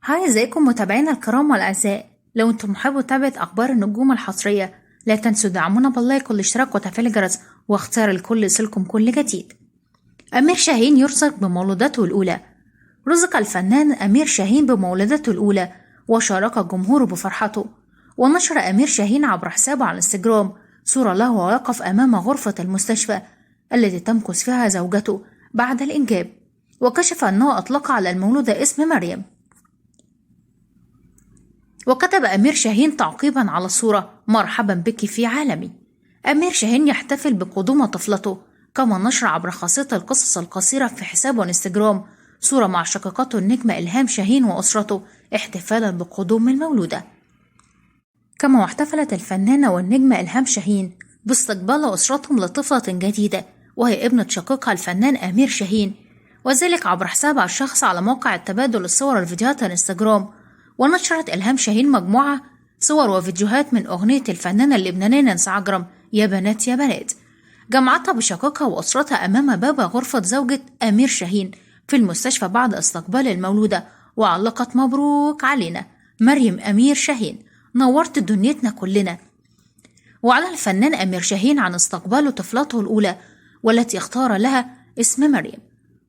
هاي، ازيكم متابعينا الكرام والاعزاء. لو انتم محبوا متابعة اخبار النجوم الحصرية، لا تنسوا دعمونا باللايك والاشتراك وتفعيل الجرس واختيار الكل يصلكم كل جديد. امير شاهين يرزق بمولوداته الاولى. رزق الفنان امير شاهين بمولوداته الاولى وشارك جمهوره بفرحته. ونشر امير شاهين عبر حسابه على الانستجرام صورة له ويقف امام غرفة المستشفى التي تمكث فيها زوجته بعد الانجاب، وكشف انه اطلق على المولودة اسم مريم. وكتب أمير شاهين تعقيبا على الصورة: مرحبا بك في عالمي. أمير شاهين يحتفل بقدوم طفلته، كما نشر عبر خاصية القصص القصيرة في حسابه انستجرام صورة مع شقيقته النجمة إلهام شاهين وأسرته احتفالا بقدوم المولودة. كما احتفلت الفنانة والنجمة إلهام شاهين باستقبال أسرتهم لطفلة جديدة، وهي ابنة شقيقها الفنان أمير شاهين، وذلك عبر حسابها الشخصي على موقع التبادل الصور والفيديوهات الانستجرام. ونشرت إلهام شاهين مجموعة صور وفيديوهات من أغنية الفنانة اللبنانية نانسي عجرم يا بنات يا بنات، جمعتها بشقيقها وأسرتها أمام باب غرفة زوجة أمير شاهين في المستشفى بعد استقبال المولودة، وعلقت: مبروك علينا مريم أمير شاهين، نورت دنيتنا كلنا. وعلى الفنان أمير شاهين عن استقبال طفلته الأولى والتي اختار لها اسم مريم،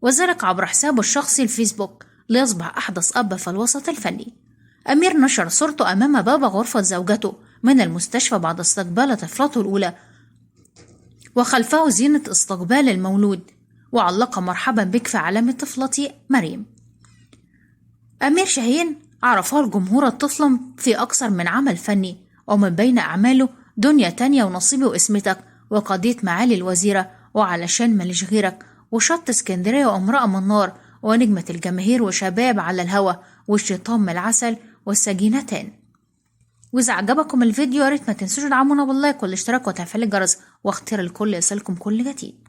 وذلك عبر حسابه الشخصي الفيسبوك ليصبح أحدث أب في الوسط الفني. أمير نشر صورته أمام باب غرفة زوجته من المستشفى بعد استقبال طفلته الأولى، وخلفه زينة استقبال المولود، وعلق: مرحبا بك في عالم طفلتي مريم. أمير شاهين عرفه الجمهور الطفل في أكثر من عمل فني، ومن بين أعماله دنيا تانية ونصيبي واسمتك وقضية معالي الوزيرة وعلشان ماليش غيرك وشط اسكندرية وامرأة من نار ونجمة الجماهير وشباب على الهوا والشيطان من العسل والسجينتان. وإذا عجبكم الفيديو ياريت ما تنسوش تدعمونا باللايك والاشتراك وتفعيل الجرس واختيار الكل يصلكم كل جديد.